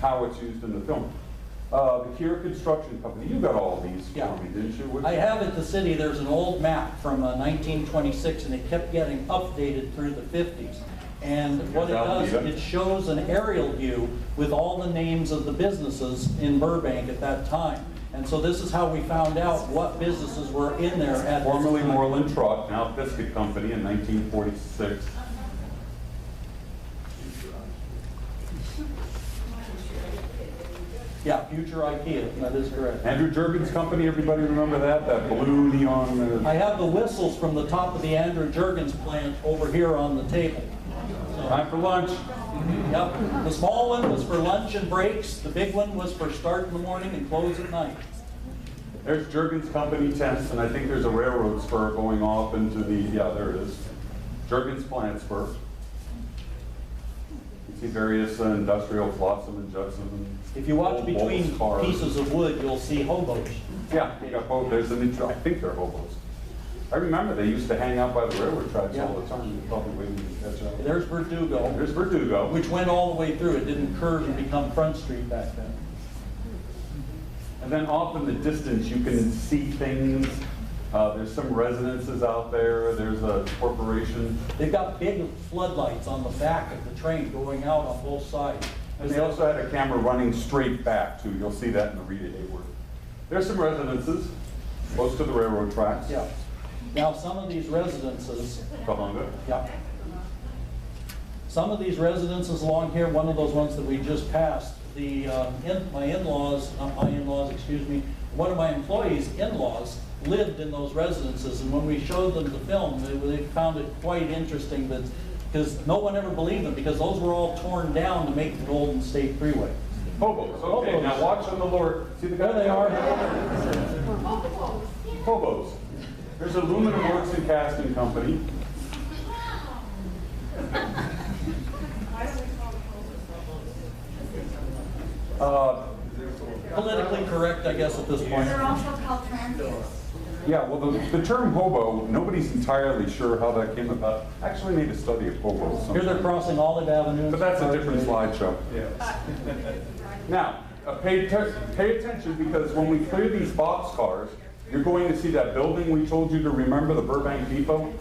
how it's used in the film. The Kier Construction Company, you got all these Yeah. for me, didn't you? I have at the city, there's an old map from 1926, and it kept getting updated through the 50s. And what it does, it shows an aerial view with all the names of the businesses in Burbank at that time. And so this is how we found out what businesses were in there at Formerly this time. Moreland Truck, now Biscuit Company in 1946. Yeah, future IKEA, that is correct. Andrew Jurgens Company, everybody remember that? That blue neon. I have the whistles from the top of the Andrew Jurgens plant over here on the table. Time for lunch. Yep, the small one was for lunch and breaks, the big one was for start in the morning and close at night. There's Jurgens Company tents, and I think there's a railroad spur going off into the, yeah, there it is. Jurgens Plant Spur. You see various industrial flotsam and jetsam. And If you watch between cars. pieces of wood, you'll see hobos. Yeah, you got both. There's an, I think they're hobos. I remember they used to hang out by the railroad tracks all the time. You're probably waiting to catch up. There's Verdugo, There's Verdugo. which went all the way through. It didn't curve and become Front Street back then. And then off in the distance, you can see things. There's some residences out there. There's a corporation. They've got big floodlights on the back of the train going out on both sides. And they also had a camera running straight back, too. You'll see that in the Rita Hayward. There's some residences close to the railroad tracks. Yeah. Now, some of these residences, Kahunga. yeah. Some of these residences along here, one of those ones that we just passed, my in-laws, not my in-laws, excuse me, one of my employees' in-laws lived in those residences, and when we showed them the film, they found it quite interesting that, because no one ever believed them, because those were all torn down to make the Golden State Freeway. Hobos. Okay, Hobos. now watch on the lower. See the guy? There they are. Hobos. There's Aluminum Works and Casting Company. Politically correct, I guess, at this point. They're also called transients. Yeah, well, the term hobo, nobody's entirely sure how that came about. I actually made a study of hobos. Here they're sometime. crossing Olive Avenue. But that's a different slideshow. Now, pay attention, because when we clear these boxcars, you're going to see that building we told you to remember, the Burbank Depot,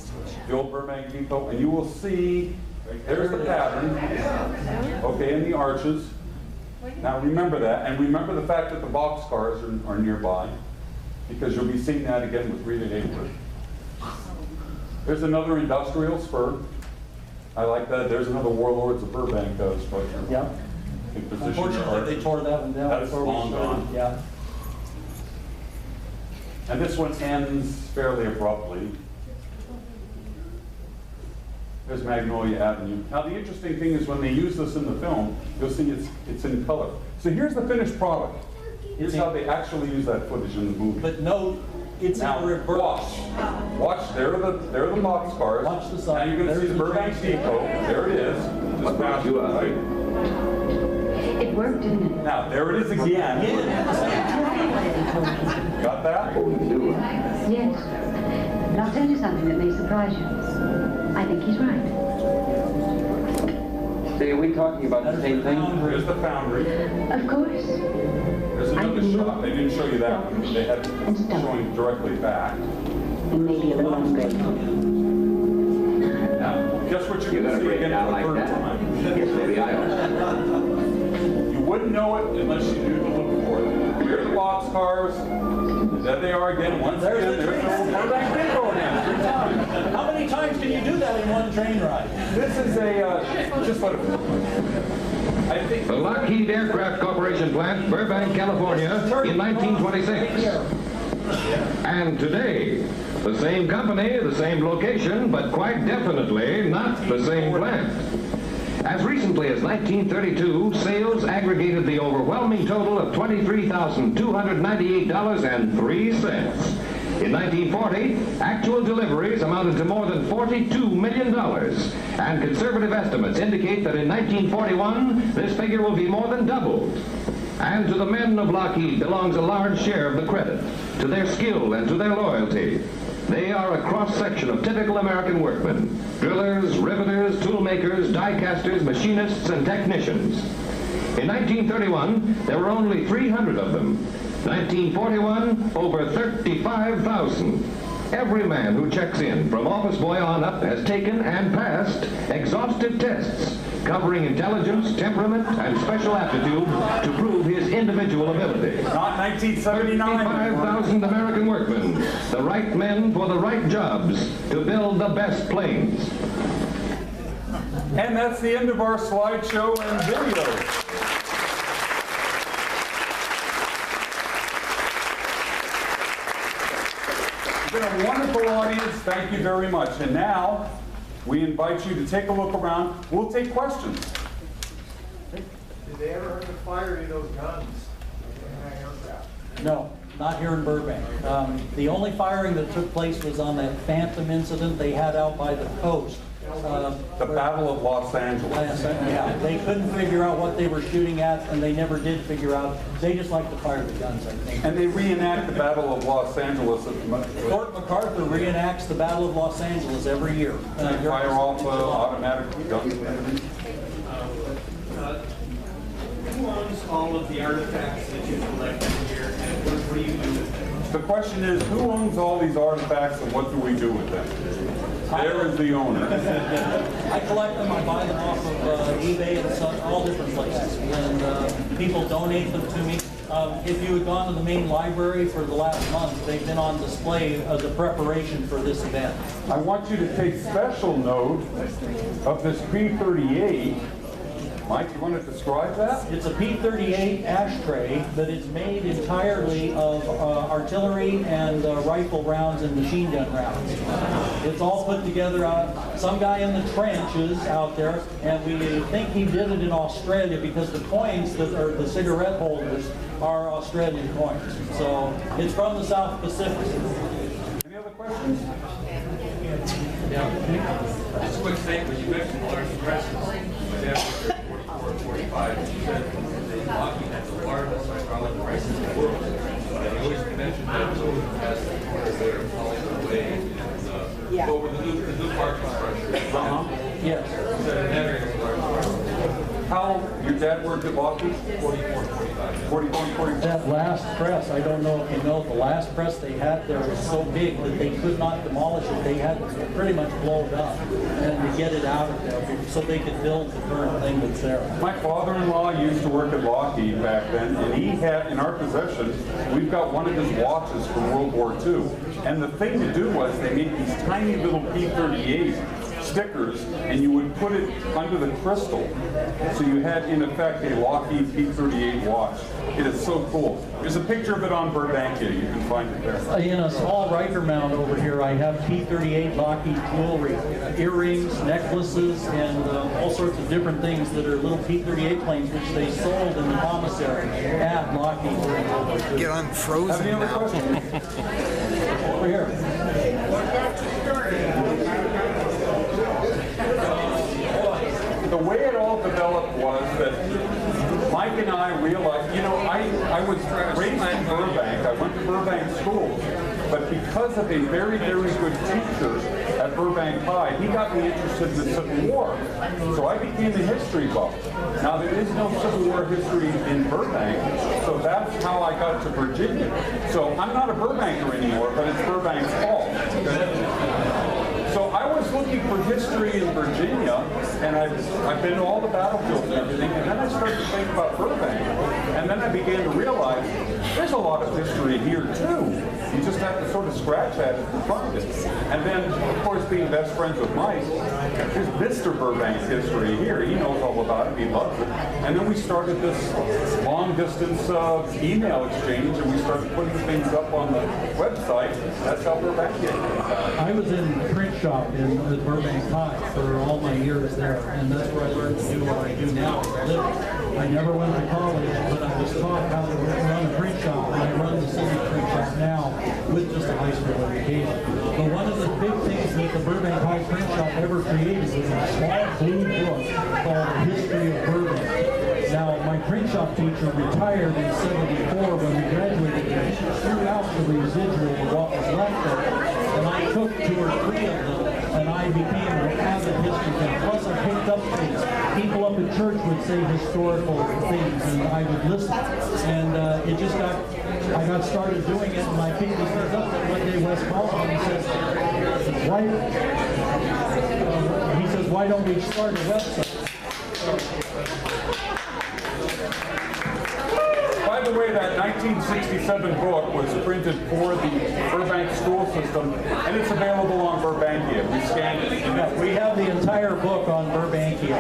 the old Burbank Depot, and you will see, there's the pattern, okay, in the arches. Now remember that, and remember the fact that the boxcars are nearby, because you'll be seeing that again with Rita Hayward. There's another industrial spur. I like that. There's another Warlords of Burbank structure. Yeah. In position Unfortunately, they tore that one down That's before we long started. gone. Yeah. And this one ends fairly abruptly. There's Magnolia Avenue. Now the interesting thing is when they use this in the film, you'll see it's in color. So here's the finished product. Here's how they actually use that footage in the movie. But no, it's Now in reverse. watch. There are the boxcars. Watch the side. Now you can There's see the the Burbank train. Depot. There it is. Just past you, right? It worked, didn't it? Now there it is again. Got that? Yes. But I'll tell you something that may surprise you. I think he's right. See, are we talking about the same thing? There's the foundry. Of course. There's another shot. They didn't show you that one. They had it showing directly back. And maybe a little ungrateful. Now, guess what you're going to see again for the third time? Yes, maybe I am. You wouldn't know it unless you knew to look for it. Here are the boxcars. There they are again. Once again, there's the old Burbank Depot again. 3 times. How many times can you do that in one train ride? This is just what it I think. The Lockheed Aircraft Corporation plant, Burbank, California, in 1926. And today, the same company, the same location, but quite definitely not the same plant. As recently as 1932, sales aggregated the overwhelming total of $23,298.03. In 1940, actual deliveries amounted to more than $42 million, and conservative estimates indicate that in 1941, this figure will be more than doubled. And to the men of Lockheed belongs a large share of the credit, to their skill and to their loyalty. They are a cross-section of typical American workmen: drillers, riveters, tool makers, die casters, machinists, and technicians. In 1931, there were only 300 of them. 1941, over 35,000. Every man who checks in, from office boy on up, has taken and passed exhaustive tests covering intelligence, temperament, and special aptitude to prove his individual ability. Not 1979. 35,000 American workmen, the right men for the right jobs, to build the best planes. And that's the end of our slideshow and video. It's been a wonderful audience. Thank you very much. And now, we invite you to take a look around. We'll take questions. Did they ever hurt the fire any of those guns? No, not here in Burbank. The only firing that took place was on that Phantom incident they had out by the coast. The Battle of Los Angeles. Yeah, they couldn't figure out what they were shooting at, and they never did figure out. They just like to fire the guns, I think. And they reenact the Battle of Los Angeles. Fort MacArthur reenacts the Battle of Los Angeles every year. Fire off automatic guns. Who owns all of the artifacts that you collect here, and what do you do with them? The question is, who owns all these artifacts and what do we do with them? There is the owner. I collect them, I buy them off of eBay and all different places, and people donate them to me. If you had gone to the main library for the last month, they've been on display as a preparation for this event. I want you to take special note of this P-38. Mike, you want to describe that? It's a P-38 ashtray, but it's made entirely of artillery and rifle rounds and machine gun rounds. It's all put together, some guy in the trenches out there, and we think he did it in Australia because the coins that are the cigarette holders are Australian coins. So it's from the South Pacific. Any other questions? Yeah. Just a quick statement. You mentioned large presses. My dad was there 44 and 45, and he said that Lockheed had the largest hydraulic presses in the world. But he always mentioned that those has the corners that are falling away. And what were the new parts structure? Yes. He said it never had a large press. How, your dad worked at Lockheed? 44 and 45. 44 and 45. That last press, I don't know if you know, the last press they had there was so big that they could not demolish it. They had to pretty much blow it up and to get it out of there so they could build the current thing that's there. My father-in-law used to work at Lockheed back then, and he had, in our possession, we've got one of his watches from World War II. And the thing to do was they made these tiny little P-38 stickers, and you would put it under the crystal. So you had, in effect, a Lockheed P-38 watch. It is so cool. There's a picture of it on Burbankia. You can find it there. In a small Riker mount over here, I have P-38 Lockheed jewelry, earrings, necklaces, and all sorts of different things that are little P-38 planes, which they sold in the commissary at Lockheed during World War II. Get unfrozen Have any other now. questions? Over here. The way it all developed was that Mike and I realized, you know, I was raised in Burbank. I went to Burbank schools. But because of a very, very good teacher at Burbank High, he got me interested in the Civil War. So I became a history buff. Now, there is no Civil War history in Burbank, so that's how I got to Virginia. So I'm not a Burbanker anymore, but it's Burbank's fault. So I was looking for history in Virginia, and I've been to all the battlefields and everything, and then I started to think about Burbank, and then I began to realize there's a lot of history here too. You just have to sort of scratch at it and find it. And then, of course, being best friends with Mike, there's Mr. Burbank's history here. He knows all about it. He loves it. And then we started this long-distance email exchange, and we started putting things up on the website. That's how Burbank came. I was in print shop in Burbank High for all my years there, and that's where I learned to do what I do now. I never went to college, but I was taught how to run a print shop, and I run the city print shop now with just a high school education. But one of the big things that the Burbank High print shop ever created was a small blue book called The History of Burbank. Now, my print shop teacher retired in '74 when we graduated, and she threw out the residual of what was left of it. And I took 2 or 3 of them and I became an avid history fan. Plus, I picked up things. People up at church would say historical things, and I would listen. And it just I got started doing it, and I picked these things up. And one day, Wes called me and he says, why don't we start a website? By the way, that 1967 book was printed for the Burbank school system, and it's available on Burbankia. We scanned it. Yeah, we have the entire book on Burbankia.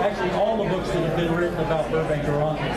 Actually, all the books that have been written about Burbank are on there.